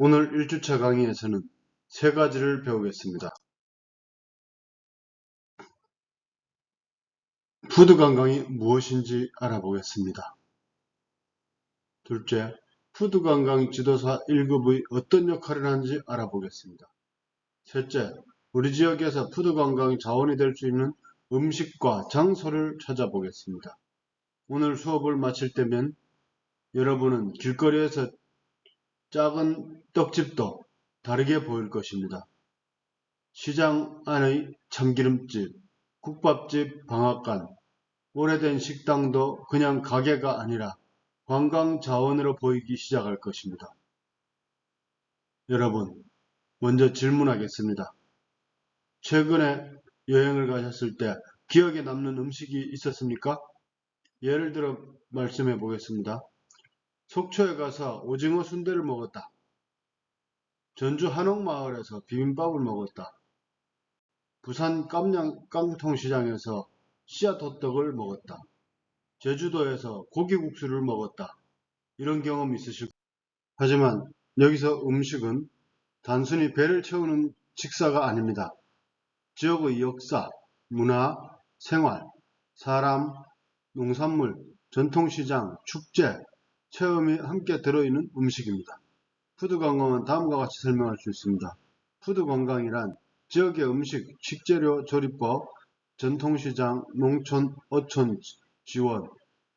오늘 1주차 강의에서는 세 가지를 배우겠습니다. 푸드 관광이 무엇인지 알아보겠습니다. 둘째, 푸드 관광 지도사 1급의 어떤 역할을 하는지 알아보겠습니다. 셋째, 우리 지역에서 푸드 관광 자원이 될 수 있는 음식과 장소를 찾아보겠습니다. 오늘 수업을 마칠 때면 여러분은 길거리에서 작은 떡집도 다르게 보일 것입니다. 시장 안의 참기름집, 국밥집, 방앗간, 오래된 식당도 그냥 가게가 아니라 관광 자원으로 보이기 시작할 것입니다. 여러분, 먼저 질문하겠습니다. 최근에 여행을 가셨을 때 기억에 남는 음식이 있었습니까? 예를 들어 말씀해 보겠습니다. 속초에 가서 오징어 순대를 먹었다. 전주 한옥마을에서 비빔밥을 먹었다. 부산 깡통시장에서 씨앗호떡을 먹었다. 제주도에서 고기국수를 먹었다. 이런 경험 있으실 거예요. 하지만 여기서 음식은 단순히 배를 채우는 식사가 아닙니다. 지역의 역사, 문화, 생활, 사람, 농산물, 전통시장, 축제, 체험이 함께 들어있는 음식입니다. 푸드 관광은 다음과 같이 설명할 수 있습니다. 푸드 관광이란 지역의 음식, 식재료 조리법, 전통시장, 농촌, 어촌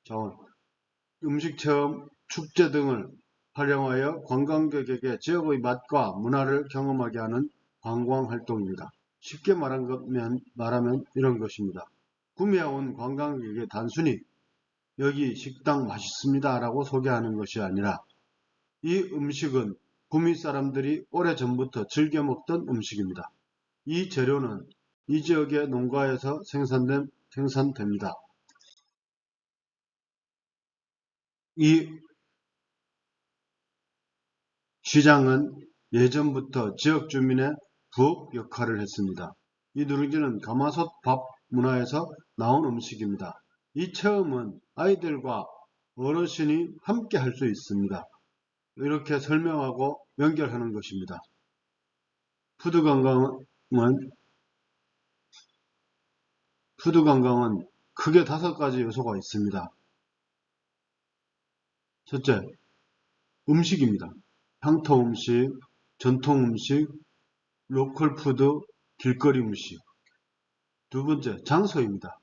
자원, 음식 체험, 축제 등을 활용하여 관광객에게 지역의 맛과 문화를 경험하게 하는 관광활동입니다. 쉽게 말하면 이런 것입니다. 구매해온 관광객에게 단순히 여기 식당 맛있습니다 라고 소개하는 것이 아니라 이 음식은 구미 사람들이 오래전부터 즐겨 먹던 음식입니다. 이 재료는 이 지역의 농가에서 생산됩니다. 이 시장은 예전부터 지역 주민의 부엌 역할을 했습니다. 이 누룽지는 가마솥 밥 문화에서 나온 음식입니다. 이 체험은 아이들과 어르신이 함께 할 수 있습니다. 이렇게 설명하고 연결하는 것입니다. 푸드 관광은 크게 5가지 요소가 있습니다. 첫째, 음식입니다. 향토 음식, 전통 음식, 로컬 푸드, 길거리 음식. 두 번째, 장소입니다.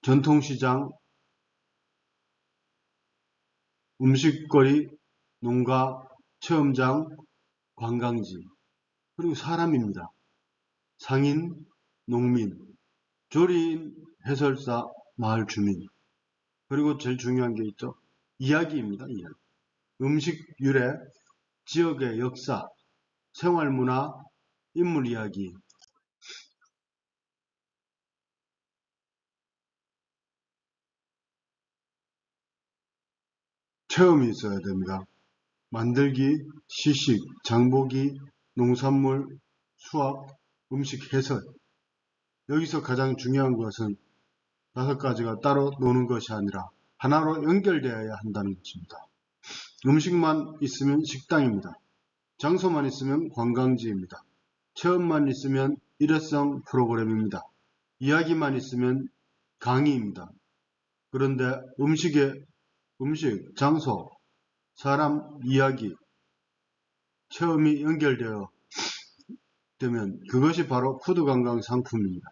전통시장, 음식거리, 농가, 체험장, 관광지. 그리고 사람입니다. 상인, 농민, 조리인, 해설사, 마을 주민. 그리고 제일 중요한 게 있죠. 이야기입니다. 이야기. 음식 유래, 지역의 역사, 생활문화, 인물 이야기. 체험이 있어야 됩니다. 만들기, 시식, 장보기, 농산물, 수확, 음식 해설. 여기서 가장 중요한 것은 5가지가 따로 노는 것이 아니라 하나로 연결되어야 한다는 것입니다. 음식만 있으면 식당입니다. 장소만 있으면 관광지입니다. 체험만 있으면 일회성 프로그램입니다. 이야기만 있으면 강의입니다. 그런데 음식, 장소, 사람, 이야기, 체험이 연결되어 되면 그것이 바로 푸드 관광 상품입니다.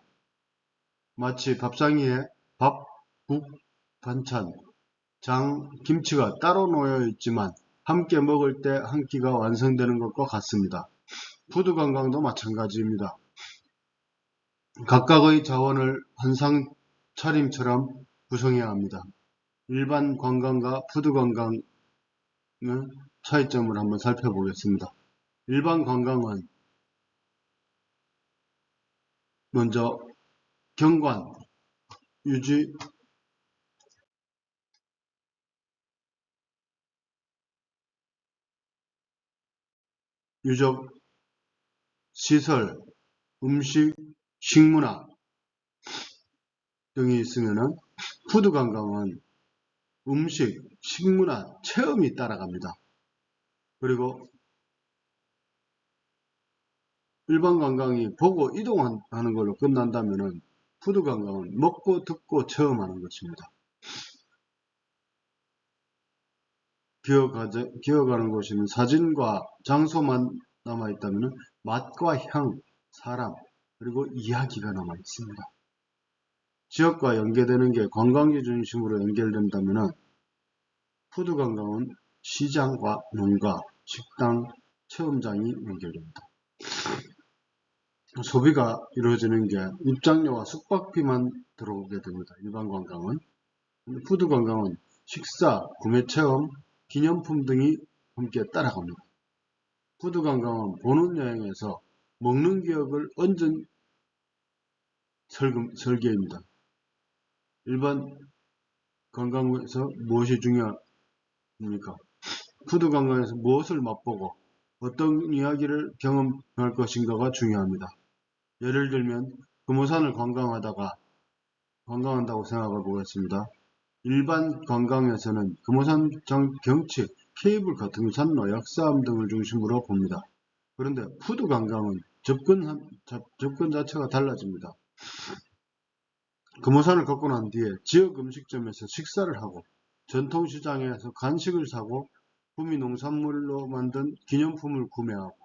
마치 밥상위에 밥, 국, 반찬, 장, 김치가 따로 놓여 있지만 함께 먹을 때 한 끼가 완성되는 것과 같습니다. 푸드 관광도 마찬가지입니다. 각각의 자원을 한상 차림처럼 구성해야 합니다. 일반 관광과 푸드 관광의 차이점을 한번 살펴보겠습니다. 일반 관광은 먼저 경관, 유지, 유적, 시설, 음식, 식문화 등이 있으면은 푸드 관광은 음식, 식문화, 체험이 따라갑니다. 그리고 일반 관광이 보고 이동하는 걸로 끝난다면은 푸드 관광은 먹고 듣고 체험하는 것입니다. 기어가는 곳에는 사진과 장소만 남아있다면 맛과 향, 사람, 그리고 이야기가 남아있습니다. 지역과 연계되는 게 관광지 중심으로 연결된다면 푸드 관광은 시장과 농가, 식당, 체험장이 연결됩니다. 소비가 이루어지는 게 입장료와 숙박비만 들어오게 됩니다. 일반 관광은. 푸드 관광은 식사, 구매 체험, 기념품 등이 함께 따라갑니다. 푸드 관광은 보는 여행에서 먹는 기억을 얹은 설계입니다. 일반 관광에서 무엇이 중요합니까? 푸드 관광에서 무엇을 맛보고 어떤 이야기를 경험할 것인가가 중요합니다. 예를 들면 금오산을 관광한다고 생각해 보겠습니다. 일반 관광에서는 금오산 경치, 케이블카, 등산로, 역사함 등을 중심으로 봅니다. 그런데 푸드 관광은 접근 자체가 달라집니다. 금오산을 걷고 난 뒤에 지역 음식점에서 식사를 하고 전통시장에서 간식을 사고 구미 농산물로 만든 기념품을 구매하고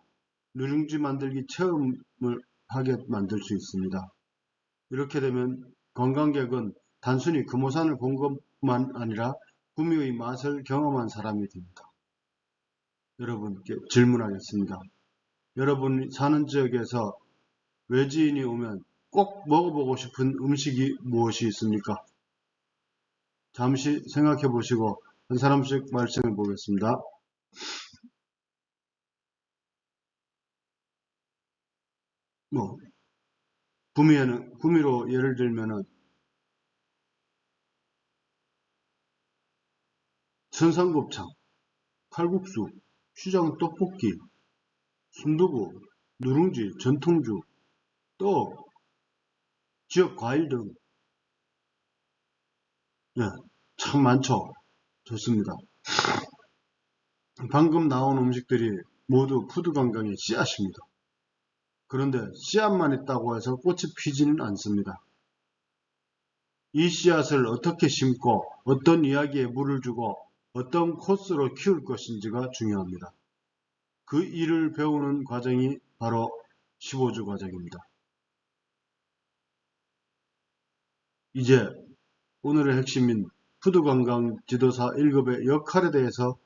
누룽지 만들기 체험을 하게 만들 수 있습니다. 이렇게 되면 관광객은 단순히 금오산을 본 것만 아니라 구미의 맛을 경험한 사람이 됩니다. 여러분께 질문하겠습니다. 여러분이 사는 지역에서 외지인이 오면 꼭 먹어보고 싶은 음식이 무엇이 있습니까? 잠시 생각해 보시고 한 사람씩 말씀해 보겠습니다. 구미로 예를 들면은 선상곱창, 칼국수, 시장 떡볶이, 순두부, 누룽지, 전통주, 또 지역 과일 등 참 많죠. 좋습니다. 방금 나온 음식들이 모두 푸드 관광의 씨앗입니다. 그런데 씨앗만 있다고 해서 꽃이 피지는 않습니다. 이 씨앗을 어떻게 심고 어떤 이야기에 물을 주고 어떤 코스로 키울 것인지가 중요합니다. 그 일을 배우는 과정이 바로 15주 과정입니다. 이제 오늘의 핵심인 푸드관광 지도사 1급의 역할에 대해서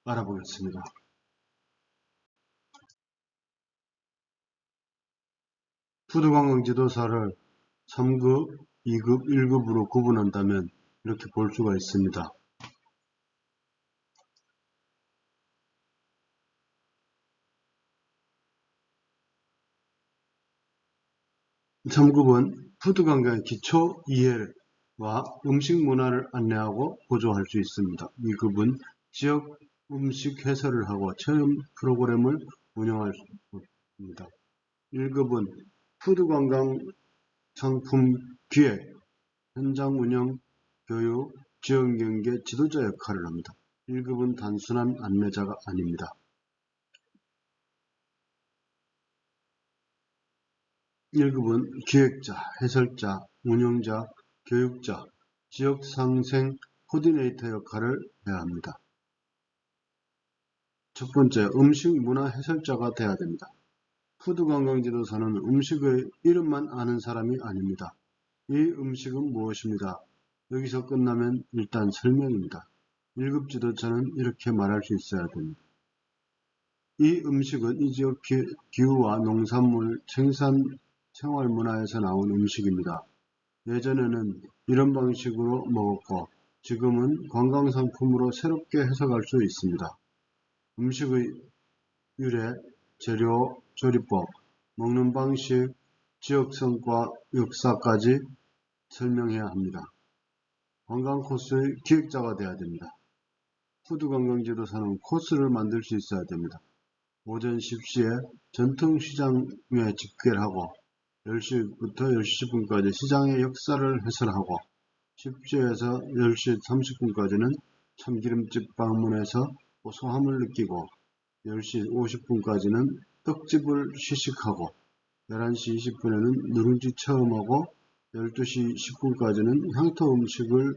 알아보겠습니다. 푸드관광 지도사를 3급, 2급, 1급으로 구분한다면 이렇게 볼 수가 있습니다. 3급은 푸드관광의 기초 이해와 음식 문화를 안내하고 보조할 수 있습니다. 2급은 지역 음식 해설을 하고 체험 프로그램을 운영할 수 있습니다. 1급은 푸드관광 상품 기획, 현장 운영, 교육, 지역 연계 지도자 역할을 합니다. 1급은 단순한 안내자가 아닙니다. 1급은 기획자, 해설자, 운영자, 교육자, 지역상생 코디네이터 역할을 해야 합니다. 첫 번째, 음식 문화 해설자가 돼야 됩니다. 푸드관광지도사는 음식의 이름만 아는 사람이 아닙니다. 이 음식은 무엇입니다. 여기서 끝나면 일단 설명입니다. 1급 지도자는 이렇게 말할 수 있어야 됩니다. 이 음식은 이 지역 기후와 농산물, 생활 문화에서 나온 음식입니다. 예전에는 이런 방식으로 먹었고 지금은 관광상품으로 새롭게 해석할 수 있습니다. 음식의 유래, 재료, 조리법, 먹는 방식, 지역성과 역사까지 설명해야 합니다. 관광 코스의 기획자가 돼야 됩니다. 푸드관광지도사는 코스를 만들 수 있어야 됩니다. 오전 10시에 전통시장에 집계를 하고 10시부터 10시 10분까지 시장의 역사를 해설하고 10시에서 10시 30분까지는 참기름집 방문해서 고소함을 느끼고 10시 50분까지는 떡집을 시식하고 11시 20분에는 누룽지 체험하고 12시 10분까지는 향토 음식을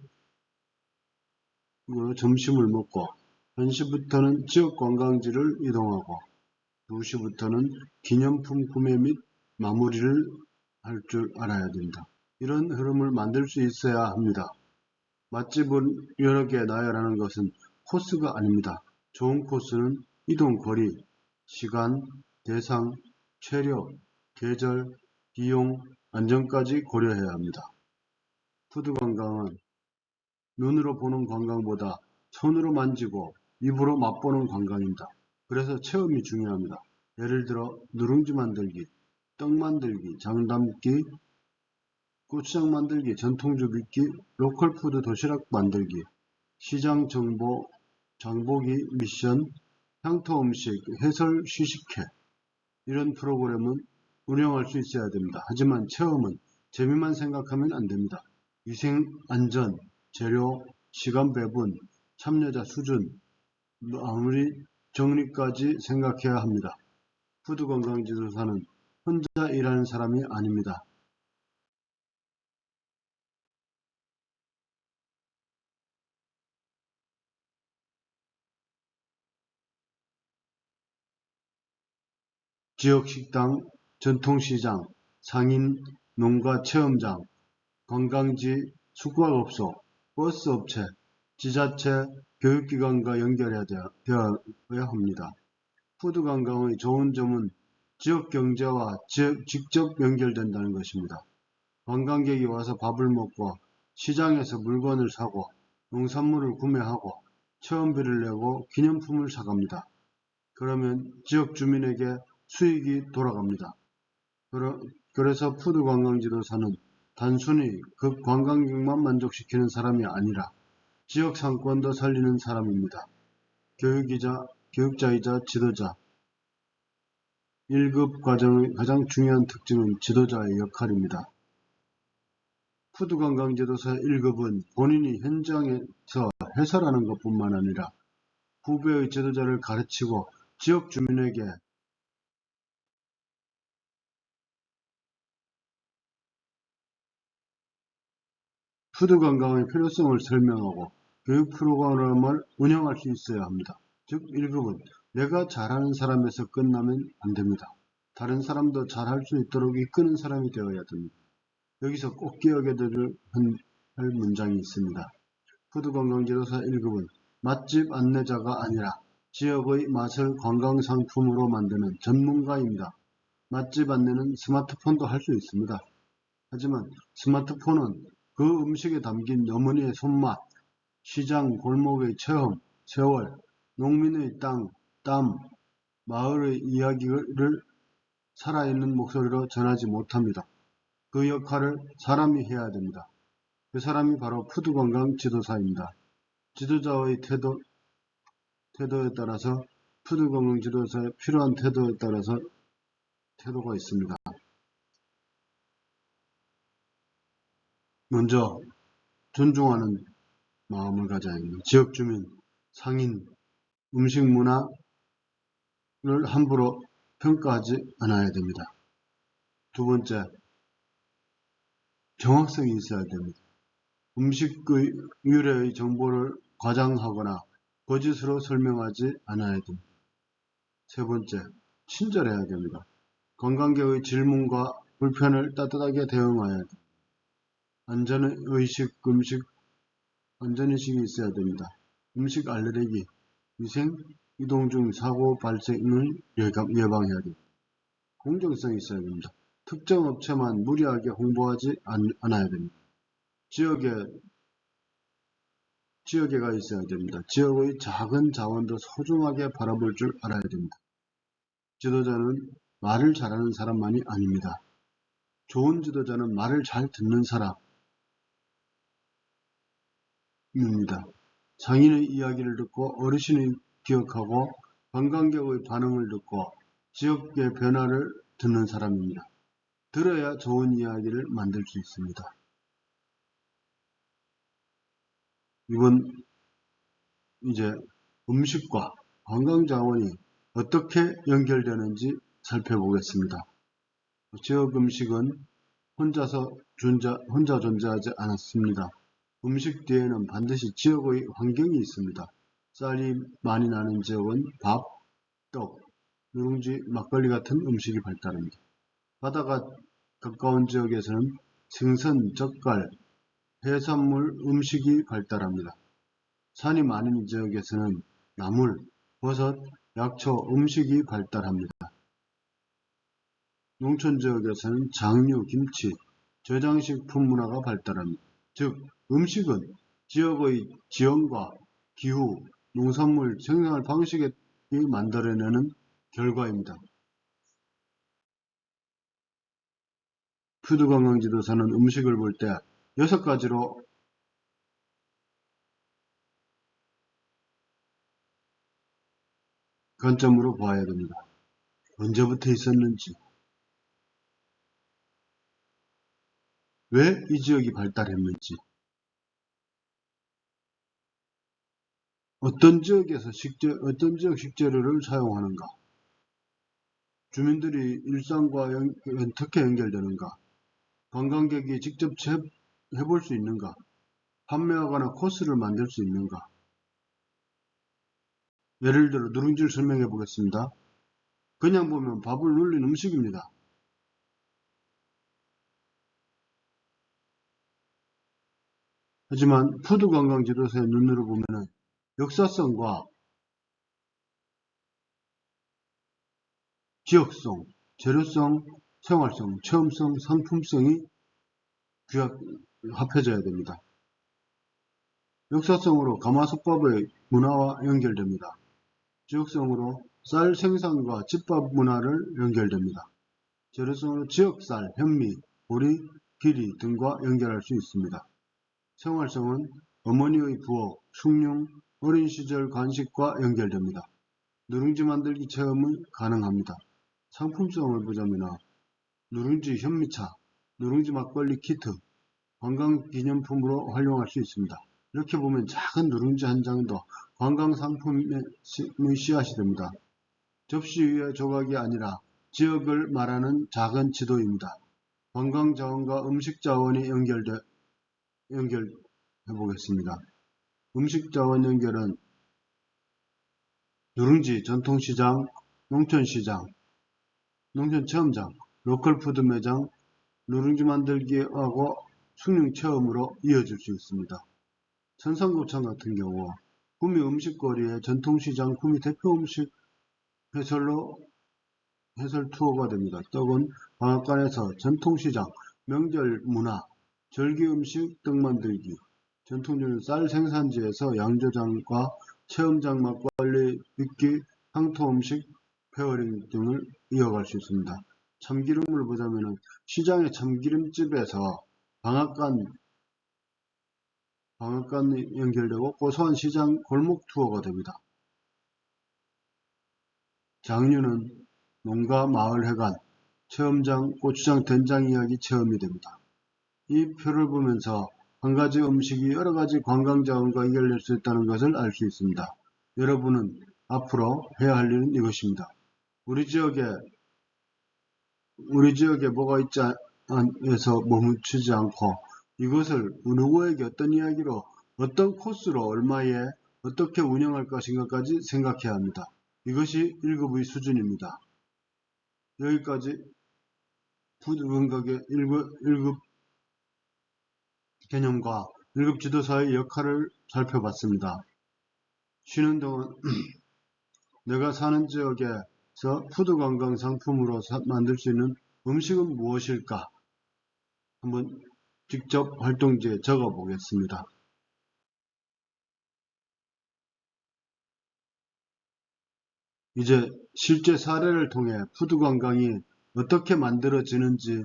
점심을 먹고 1시부터는 지역 관광지를 이동하고 2시부터는 기념품 구매 및 마무리를 할 줄 알아야 된다. 이런 흐름을 만들 수 있어야 합니다. 맛집을 여러 개 나열하는 것은 코스가 아닙니다. 좋은 코스는 이동 거리, 시간, 대상, 체력, 계절, 비용, 안전까지 고려해야 합니다. 푸드 관광은 눈으로 보는 관광보다 손으로 만지고 입으로 맛보는 관광입니다. 그래서 체험이 중요합니다. 예를 들어 누룽지 만들기, 떡 만들기, 장 담기, 고추장 만들기, 전통주 빚기, 로컬푸드 도시락 만들기, 시장 정보, 장보기 미션, 향토 음식, 해설 시식회 이런 프로그램은 운영할 수 있어야 됩니다. 하지만 체험은 재미만 생각하면 안 됩니다. 위생, 안전, 재료, 시간 배분, 참여자 수준, 마무리 정리까지 생각해야 합니다. 푸드 관광 지도사는 혼자 일하는 사람이 아닙니다. 지역식당, 전통시장, 상인, 농가 체험장, 관광지, 숙박업소, 버스업체, 지자체, 교육기관과 연결해야 되어야 합니다. 푸드관광의 좋은 점은 지역경제와 직접 연결된다는 것입니다. 관광객이 와서 밥을 먹고 시장에서 물건을 사고 농산물을 구매하고 체험비를 내고 기념품을 사갑니다. 그러면 지역 주민에게 수익이 돌아갑니다. 그래서 푸드관광지도사는 단순히 그 관광객만 만족시키는 사람이 아니라 지역 상권도 살리는 사람입니다. 교육자이자 지도자. 1급 과정의 가장 중요한 특징은 지도자의 역할입니다. 푸드관광지도사 1급은 본인이 현장에서 해설하는 것뿐만 아니라 후배의 지도자를 가르치고 지역 주민에게 푸드 관광의 필요성을 설명하고 교육 프로그램을 운영할 수 있어야 합니다. 즉 1급은 내가 잘하는 사람에서 끝나면 안 됩니다. 다른 사람도 잘할 수 있도록 이끄는 사람이 되어야 됩니다. 여기서 꼭 기억해야 할 문장이 있습니다. 푸드 관광 지도사 1급은 맛집 안내자가 아니라 지역의 맛을 관광 상품으로 만드는 전문가입니다. 맛집 안내는 스마트폰도 할 수 있습니다. 하지만 스마트폰은 그 음식에 담긴 어머니의 손맛, 시장 골목의 체험, 세월, 농민의 땅, 땀, 마을의 이야기를 살아있는 목소리로 전하지 못합니다. 그 역할을 사람이 해야 됩니다. 그 사람이 바로 푸드관광 지도사입니다. 지도자의 태도에 따라서 푸드관광 지도사에 필요한 태도에 따라서 태도가 있습니다. 먼저 존중하는 마음을 가져야 합니다. 지역 주민, 상인, 음식 문화를 함부로 평가하지 않아야 됩니다. 두 번째, 정확성이 있어야 됩니다. 음식의 유래의 정보를 과장하거나 거짓으로 설명하지 않아야 됩니다. 세 번째, 친절해야 됩니다. 관광객의 질문과 불편을 따뜻하게 대응해야 됩니다. 안전의식이 있어야 됩니다. 음식 알레르기, 위생, 이동 중 사고 발생을 예방해야 됩니다. 공정성이 있어야 됩니다. 특정 업체만 무리하게 홍보하지 않아야 됩니다. 지역애가 있어야 됩니다. 지역의 작은 자원도 소중하게 바라볼 줄 알아야 됩니다. 지도자는 말을 잘하는 사람만이 아닙니다. 좋은 지도자는 말을 잘 듣는 사람입니다. 상인의 이야기를 듣고 어르신의 기억하고 관광객의 반응을 듣고 지역의 변화를 듣는 사람입니다. 들어야 좋은 이야기를 만들 수 있습니다. 이번 이제 음식과 관광자원이 어떻게 연결되는지 살펴보겠습니다. 지역 음식은 혼자 존재하지 않았습니다. 음식 뒤에는 반드시 지역의 환경이 있습니다. 쌀이 많이 나는 지역은 밥, 떡, 누룽지, 막걸리 같은 음식이 발달합니다. 바다가 가까운 지역에서는 생선, 젓갈, 해산물 음식이 발달합니다. 산이 많은 지역에서는 나물, 버섯, 약초 음식이 발달합니다. 농촌 지역에서는 장류, 김치, 저장식품 문화가 발달합니다. 즉, 음식은 지역의 지형과 기후, 농산물 생산할 방식이 만들어내는 결과입니다. 푸드관광지도사는 음식을 볼 때 6가지로 관점으로 보아야 됩니다. 언제부터 있었는지, 왜 이 지역이 발달했는지, 어떤 지역 식재료를 사용하는가, 주민들이 일상과 어떻게 연결되는가, 관광객이 직접 해볼 수 있는가, 판매하거나 코스를 만들 수 있는가. 예를 들어 누룽지를 설명해 보겠습니다. 그냥 보면 밥을 눌린 음식입니다. 하지만 푸드관광 지도서의 눈으로 보면 역사성과 지역성, 재료성, 생활성, 체험성, 상품성이 합해져야 됩니다. 역사성으로 가마솥밥의 문화와 연결됩니다. 지역성으로 쌀 생산과 집밥 문화를 연결됩니다. 재료성으로 지역쌀, 현미, 보리, 기리 등과 연결할 수 있습니다. 생활성은 어머니의 부엌, 숭늉, 어린 시절 간식과 연결됩니다. 누룽지 만들기 체험이 가능합니다. 상품성을 보자면 누룽지 현미차, 누룽지 막걸리 키트, 관광기념품으로 활용할 수 있습니다. 이렇게 보면 작은 누룽지 한 장도 관광상품의 씨앗이 됩니다. 접시 위의 조각이 아니라 지역을 말하는 작은 지도입니다. 관광자원과 음식자원이 연결해 보겠습니다. 음식자원 연결은 누룽지 전통시장, 농촌시장, 농촌체험장, 로컬푸드 매장, 누룽지 만들기하고 숭늉체험으로 이어질 수 있습니다. 천상곱창 같은 경우 구미 음식거리의 전통시장 구미 대표 음식 해설 투어가 됩니다. 떡은 방앗간에서 전통시장, 명절 문화, 절기 음식 떡 만들기, 전통적인 쌀 생산지에서 양조장과 체험장 막걸리 빚기, 향토 음식 페어링 등을 이어갈 수 있습니다. 참기름을 보자면 시장의 참기름집에서 방앗간이 연결되고 고소한 시장 골목 투어가 됩니다. 장류는 농가 마을 회관, 체험장, 고추장, 된장 이야기 체험이 됩니다. 이 표를 보면서 한 가지 음식이 여러 가지 관광자원과 연결될 수 있다는 것을 알 수 있습니다. 여러분은 앞으로 해야 할 일은 이것입니다. 우리 지역에 뭐가 있지 않아서 머무르지 않고 이것을 누구에게 어떤 이야기로 어떤 코스로 얼마에 어떻게 운영할 것인가까지 생각해야 합니다. 이것이 1급의 수준입니다. 여기까지 푸드관광의 1급 개념과 1급 지도사의 역할을 살펴봤습니다. 쉬는 동안 내가 사는 지역에서 푸드관광 상품으로 만들 수 있는 음식은 무엇일까? 한번 직접 활동지에 적어 보겠습니다. 이제 실제 사례를 통해 푸드관광이 어떻게 만들어지는지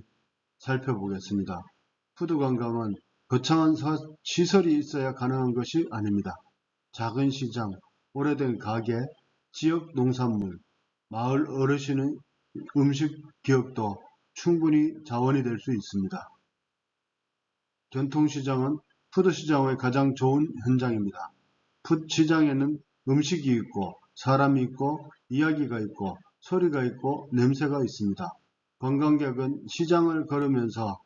살펴보겠습니다. 푸드관광은 거창한 시설이 있어야 가능한 것이 아닙니다. 작은 시장, 오래된 가게, 지역 농산물, 마을 어르신의 음식 기억도 충분히 자원이 될 수 있습니다. 전통시장은 푸드시장의 가장 좋은 현장입니다. 푸드시장에는 음식이 있고 사람이 있고 이야기가 있고 소리가 있고 냄새가 있습니다. 관광객은 시장을 걸으면서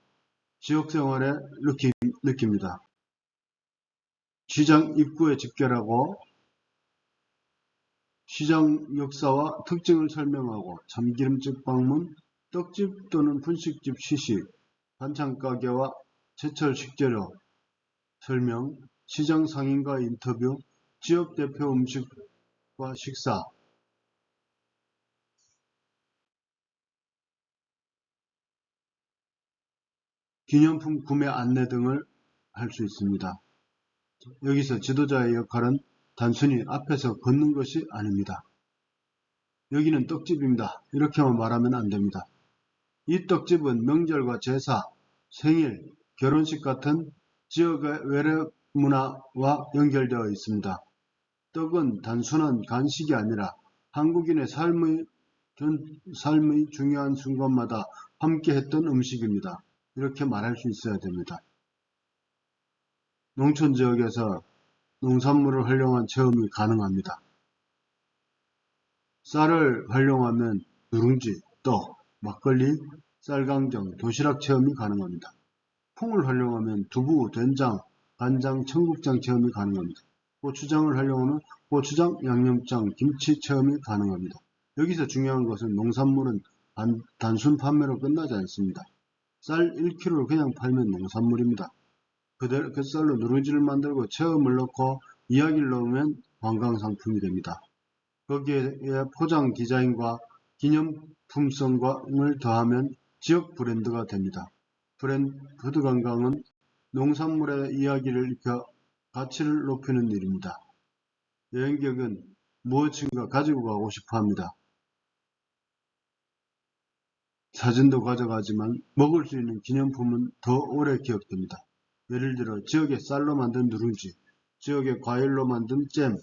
지역생활에 느낍니다. 시장 입구에 집결하고 시장 역사와 특징을 설명하고 참기름집 방문, 떡집 또는 분식집 시식, 반찬가게와 제철 식재료 설명, 시장 상인과 인터뷰, 지역 대표 음식과 식사, 기념품 구매 안내 등을 할 수 있습니다. 여기서 지도자의 역할은 단순히 앞에서 걷는 것이 아닙니다. 여기는 떡집입니다. 이렇게만 말하면 안 됩니다. 이 떡집은 명절과 제사, 생일, 결혼식 같은 지역의 외래 문화와 연결되어 있습니다. 떡은 단순한 간식이 아니라 한국인의 삶의 중요한 순간마다 함께했던 음식입니다. 이렇게 말할 수 있어야 됩니다. 농촌 지역에서 농산물을 활용한 체험이 가능합니다. 쌀을 활용하면 누룽지, 떡, 막걸리, 쌀강정, 도시락 체험이 가능합니다. 콩을 활용하면 두부, 된장, 간장, 청국장 체험이 가능합니다. 고추장을 활용하면 고추장, 양념장, 김치 체험이 가능합니다. 여기서 중요한 것은 농산물은 단순 판매로 끝나지 않습니다. 쌀 1kg를 그냥 팔면 농산물입니다. 그 쌀로 누룽지를 만들고 체험을 넣고 이야기를 넣으면 관광상품이 됩니다. 거기에 포장 디자인과 기념품성을 더하면 지역 브랜드가 됩니다. 푸드 관광은 농산물의 이야기를 입혀 가치를 높이는 일입니다. 여행객은 무엇인가 가지고 가고 싶어 합니다. 사진도 가져가지만 먹을 수 있는 기념품은 더 오래 기억됩니다. 예를 들어 지역의 쌀로 만든 누룽지, 지역의 과일로 만든 잼,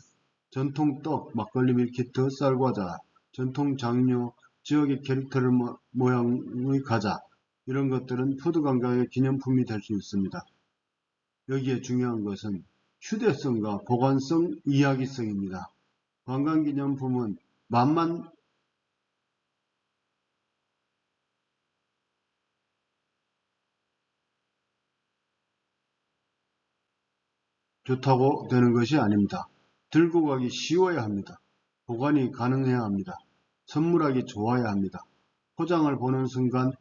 전통 떡, 막걸리 밀키트, 쌀과자, 전통 장료, 지역의 캐릭터를 모양의 과자, 이런 것들은 푸드 관광의 기념품이 될 수 있습니다. 여기에 중요한 것은 휴대성과 보관성, 이야기성입니다. 관광기념품은 맛만 좋다고 되는 것이 아닙니다. 들고 가기 쉬워야 합니다. 보관이 가능해야 합니다. 선물하기 좋아야 합니다. 포장을 보는 순간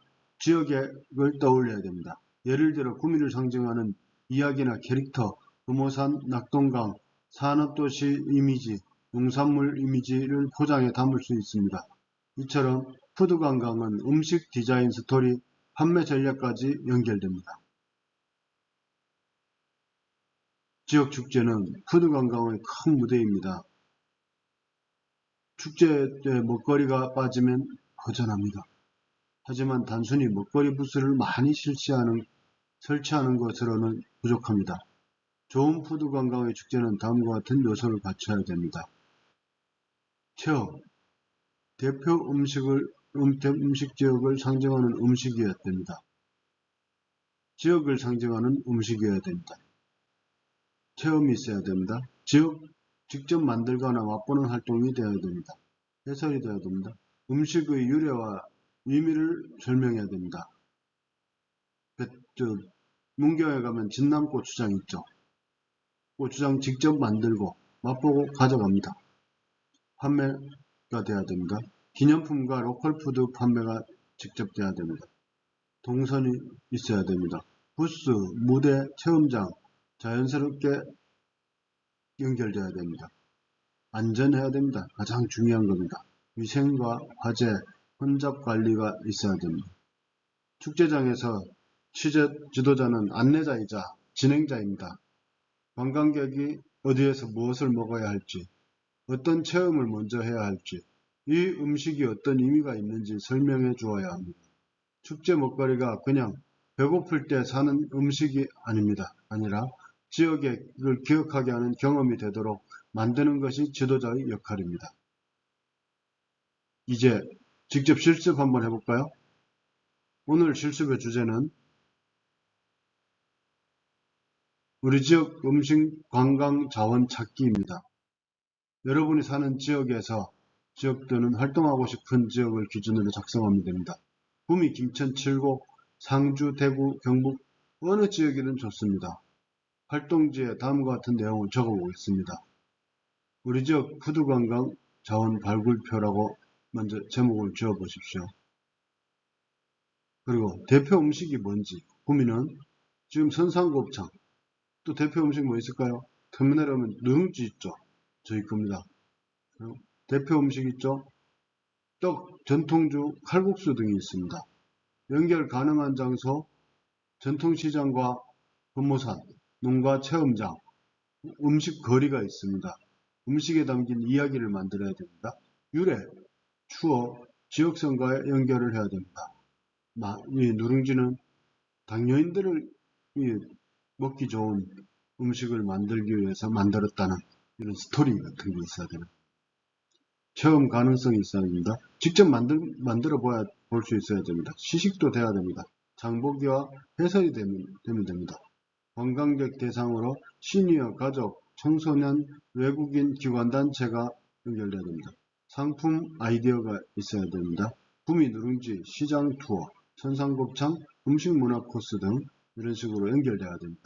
지역을 떠올려야 됩니다. 예를 들어 구미를 상징하는 이야기나 캐릭터, 금오산, 낙동강, 산업도시 이미지, 농산물 이미지를 포장해 담을 수 있습니다. 이처럼 푸드 관광은 음식 디자인 스토리, 판매 전략까지 연결됩니다. 지역 축제는 푸드 관광의 큰 무대입니다. 축제 때 먹거리가 빠지면 허전합니다. 하지만 단순히 먹거리 부스를 많이 설치하는 것으로는 부족합니다. 좋은 푸드 관광의 축제는 다음과 같은 요소를 갖춰야 됩니다. 체험, 대표 음식 지역을 상징하는 음식이어야 됩니다. 지역을 상징하는 음식이어야 됩니다. 체험이 있어야 됩니다. 직접 만들거나 맛보는 활동이 되어야 됩니다. 해설이 되어야 됩니다. 음식의 유래와 의미를 설명해야 됩니다. 문경에 가면 진남고추장 있죠. 고추장 직접 만들고 맛보고 가져갑니다. 판매가 돼야 됩니다. 기념품과 로컬푸드 판매가 직접 돼야 됩니다. 동선이 있어야 됩니다. 부스, 무대, 체험장 자연스럽게 연결돼야 됩니다. 안전해야 됩니다. 가장 중요한 겁니다. 위생과 화재, 혼잡 관리가 있어야 됩니다. 축제장에서 취재 지도자는 안내자이자 진행자입니다. 관광객이 어디에서 무엇을 먹어야 할지, 어떤 체험을 먼저 해야 할지, 이 음식이 어떤 의미가 있는지 설명해 주어야 합니다. 축제 먹거리가 그냥 배고플 때 사는 음식이 아니라 지역을 기억하게 하는 경험이 되도록 만드는 것이 지도자의 역할입니다. 이제 직접 실습 한번 해볼까요? 오늘 실습의 주제는 우리 지역 음식 관광 자원 찾기입니다. 여러분이 사는 지역에서 지역 또는 활동하고 싶은 지역을 기준으로 작성하면 됩니다. 구미, 김천, 칠곡, 상주, 대구, 경북 어느 지역이든 좋습니다. 활동지에 다음과 같은 내용을 적어보겠습니다. 우리 지역 푸드관광 자원 발굴표라고 먼저 제목을 지어보십시오. 그리고 대표 음식이 뭔지, 구미는 지금 선상곱창, 또 대표 음식 뭐 있을까요? 터미널 오면 누룽지 있죠. 저희 겁니다. 대표 음식 있죠. 떡, 전통주, 칼국수 등이 있습니다. 연결 가능한 장소, 전통시장과 분모산, 농가 체험장, 음식 거리가 있습니다. 음식에 담긴 이야기를 만들어야 됩니다. 유래, 추억, 지역성과의 연결을 해야 됩니다. 이 누룽지는 당뇨인들을 먹기 좋은 음식을 만들기 위해서 만들었다는 이런 스토리 같은 게 있어야 됩니다. 체험 가능성이 있어야 됩니다. 직접 만들어 볼 수 있어야 됩니다. 시식도 돼야 됩니다. 장보기와 해설이 되면 됩니다. 관광객 대상으로 시니어, 가족, 청소년, 외국인, 기관단체가 연결돼야 됩니다. 상품 아이디어가 있어야 됩니다. 구미 누룽지, 시장 투어, 선상곱창, 음식 문화 코스 등 이런 식으로 연결돼야 됩니다.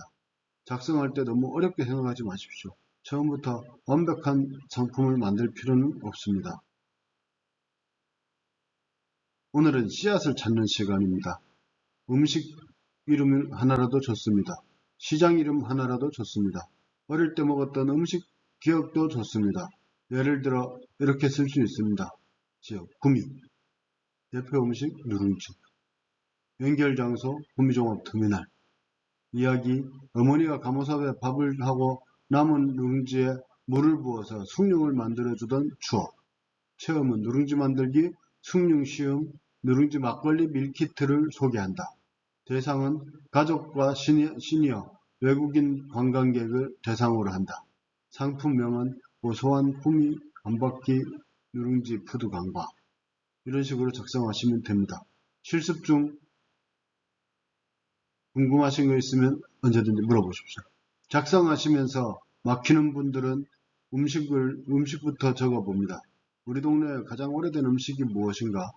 작성할 때 너무 어렵게 생각하지 마십시오. 처음부터 완벽한 상품을 만들 필요는 없습니다. 오늘은 씨앗을 찾는 시간입니다. 음식 이름 하나라도 좋습니다. 시장 이름 하나라도 좋습니다. 어릴 때 먹었던 음식 기억도 좋습니다. 예를 들어 이렇게 쓸 수 있습니다. 지역 구미, 대표 음식 누룽지, 연결 장소 구미종합터미널, 이야기 어머니가 가모삽에 밥을 하고 남은 누룽지에 물을 부어서 숭늉을 만들어주던 추억, 체험은 누룽지 만들기, 숭늉 시음, 누룽지 막걸리 밀키트를 소개한다. 대상은 가족과 시니어, 외국인 관광객을 대상으로 한다. 상품명은 고소한 구미, 한바퀴, 누룽지 푸드 관광. 이런 식으로 작성하시면 됩니다. 실습 중 궁금하신 거 있으면 언제든지 물어보십시오. 작성하시면서 막히는 분들은 음식부터 적어봅니다. 우리 동네에 가장 오래된 음식이 무엇인가?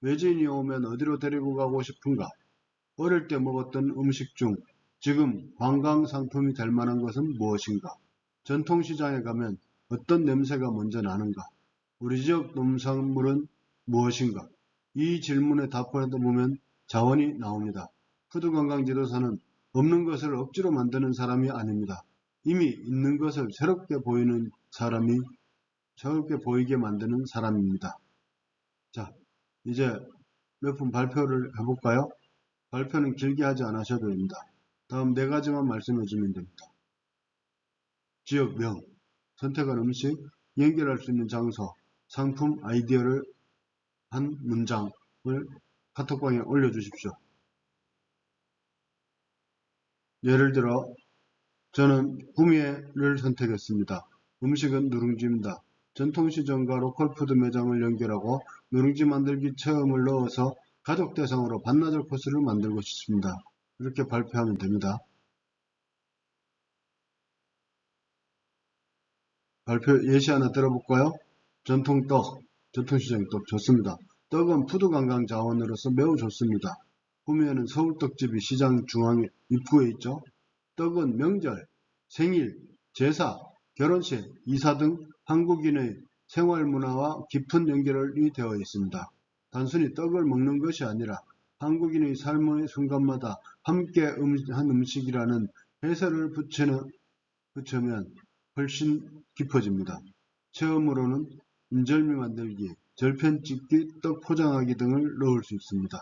외지인이 오면 어디로 데리고 가고 싶은가? 어릴 때 먹었던 음식 중 지금 관광 상품이 될 만한 것은 무엇인가? 전통시장에 가면 어떤 냄새가 먼저 나는가? 우리 지역 농산물은 무엇인가? 이 질문에 답하다 보면 자원이 나옵니다. 푸드관광지도사는 없는 것을 억지로 만드는 사람이 아닙니다. 이미 있는 것을 새롭게 보이게 만드는 사람입니다. 자, 이제 몇 분 발표를 해볼까요? 발표는 길게 하지 않으셔도 됩니다. 다음 네 가지만 말씀해 주면 됩니다. 지역명, 선택한 음식, 연결할 수 있는 장소, 상품 아이디어를 한 문장을 카톡방에 올려주십시오. 예를 들어 저는 구미를 선택했습니다. 음식은 누룽지입니다. 전통시장과 로컬푸드 매장을 연결하고 누룽지 만들기 체험을 넣어서 가족 대상으로 반나절 코스를 만들고 싶습니다. 이렇게 발표하면 됩니다. 발표 예시 하나 들어볼까요? 전통떡, 전통시장 떡 좋습니다. 떡은 푸드관광 자원으로서 매우 좋습니다. 구미에는 서울떡집이 시장 중앙 입구에 있죠. 떡은 명절, 생일, 제사, 결혼식, 이사 등 한국인의 생활문화와 깊은 연결이 되어 있습니다. 단순히 떡을 먹는 것이 아니라 한국인의 삶의 순간마다 함께 한 음식이라는 해설을 붙이면 훨씬 깊어집니다. 체험으로는 인절미 만들기, 절편 찍기, 떡 포장하기 등을 넣을 수 있습니다.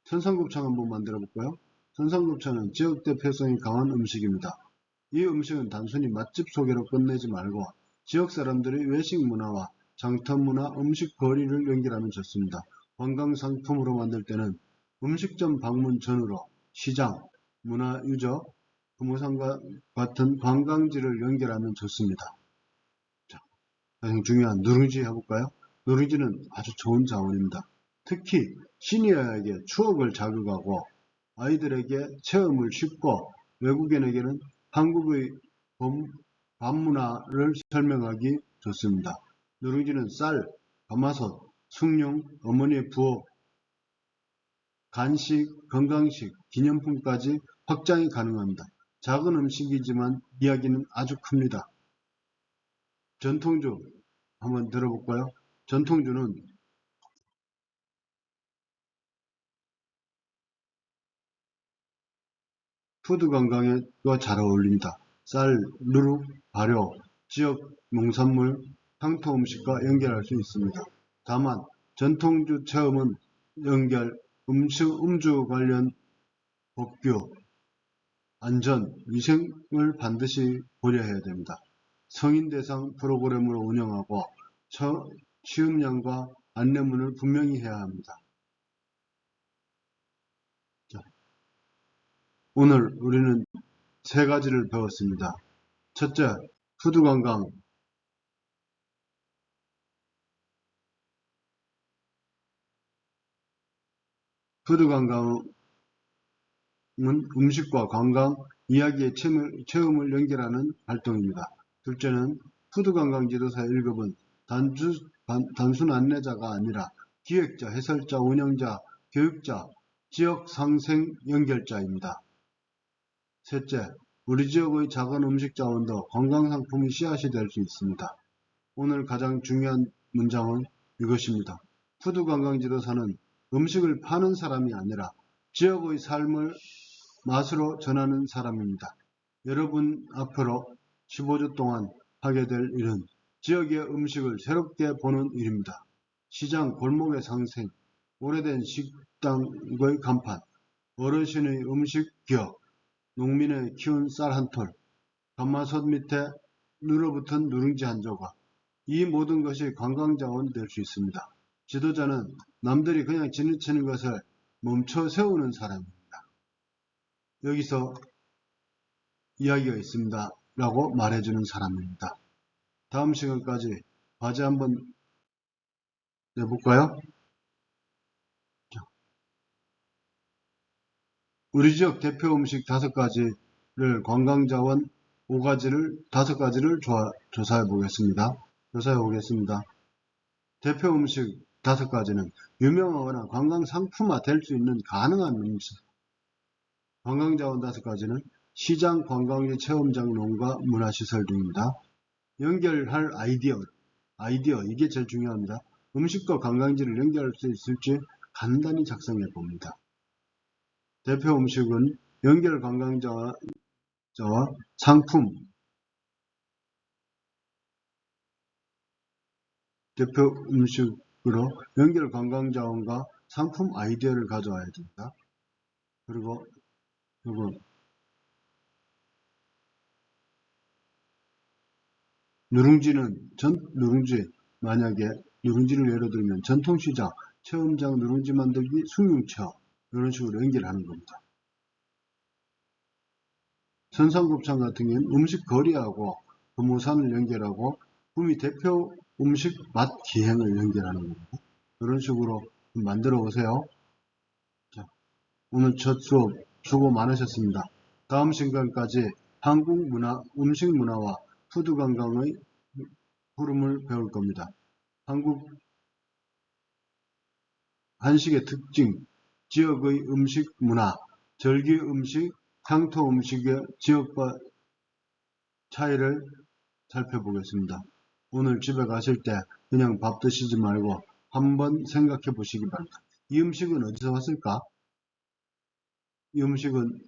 선상곱창 한번 만들어 볼까요? 선상곱창은 지역 대표성이 강한 음식입니다. 이 음식은 단순히 맛집 소개로 끝내지 말고 지역 사람들의 외식 문화와 장터 문화, 음식 거리를 연결하면 좋습니다. 관광 상품으로 만들 때는 음식점 방문 전후로 시장, 문화유적, 부모상과 같은 관광지를 연결하면 좋습니다. 자, 가장 중요한 누룽지 해볼까요? 누룽지는 아주 좋은 자원입니다. 특히 시니어에게 추억을 자극하고 아이들에게 체험을 쉽고 외국인에게는 한국의 밥문화를 설명하기 좋습니다. 누룽지는 쌀, 가마솥, 숭늉, 어머니의 부엌, 간식, 건강식, 기념품까지 확장이 가능합니다. 작은 음식이지만 이야기는 아주 큽니다. 전통주 한번 들어볼까요? 전통주는 푸드 관광에도 잘 어울립니다. 쌀, 누룩, 발효, 지역 농산물, 향토 음식과 연결할 수 있습니다. 다만 전통주 체험은 연결, 음주 관련 법규, 안전, 위생을 반드시 고려해야 됩니다. 성인 대상 프로그램으로 운영하고 취업량과 안내문을 분명히 해야 합니다. 자, 오늘 우리는 세 가지를 배웠습니다. 첫째, 푸드 관광. 푸드 관광은 음식과 관광, 이야기의 체험을 연결하는 활동입니다. 둘째는 푸드 관광 지도사 1급은 단순 안내자가 아니라 기획자, 해설자, 운영자, 교육자, 지역 상생 연결자입니다. 셋째, 우리 지역의 작은 음식 자원도 관광상품의 씨앗이 될 수 있습니다. 오늘 가장 중요한 문장은 이것입니다. 푸드 관광 지도사는 음식을 파는 사람이 아니라 지역의 삶을 맛으로 전하는 사람입니다. 여러분 앞으로 15주 동안 하게 될 일은 지역의 음식을 새롭게 보는 일입니다. 시장, 골목의 상생, 오래된 식당의 간판, 어르신의 음식 기억, 농민의 키운 쌀 한 톨, 가마솥 밑에 눌어붙은 누룽지 한 조각, 이 모든 것이 관광자원이 될 수 있습니다. 지도자는 남들이 그냥 지나치는 것을 멈춰 세우는 사람입니다. 여기서 이야기가 있습니다. 라고 말해주는 사람입니다. 다음 시간까지 과제 한번 내볼까요? 우리 지역 대표 음식 5가지를 관광자원 5가지를 조사해 보겠습니다. 대표 음식 5가지는 유명하거나 관광 상품화 될 수 있는 가능한 음식. 관광자원 5가지는 시장, 관광지, 체험장, 농가, 문화시설 등입니다. 연결할 아이디어 이게 제일 중요합니다. 음식과 관광지를 연결할 수 있을지 간단히 작성해 봅니다. 대표 음식은 연결 관광자와 상품, 대표 음식으로 연결 관광자원과 상품 아이디어를 가져와야 됩니다. 그리고 만약에 누룽지를 예로 들면 전통시장, 체험장, 누룽지 만들기, 숭늉체험 이런 식으로 연결하는 겁니다. 선상곱창 같은 경우는 음식 거리하고 도모산을 연결하고 구미 대표 음식 맛 기행을 연결하는 겁니다. 이런 식으로 만들어 보세요. 자, 오늘 첫 수업 수고 많으셨습니다. 다음 시간까지 한국 문화, 음식 문화와 푸드 관광의 흐름을 배울 겁니다. 한국 한식의 특징, 지역의 음식 문화, 절기 음식, 향토 음식의 지역과 차이를 살펴보겠습니다. 오늘 집에 가실 때 그냥 밥 드시지 말고 한번 생각해 보시기 바랍니다. 이 음식은 어디서 왔을까? 이 음식은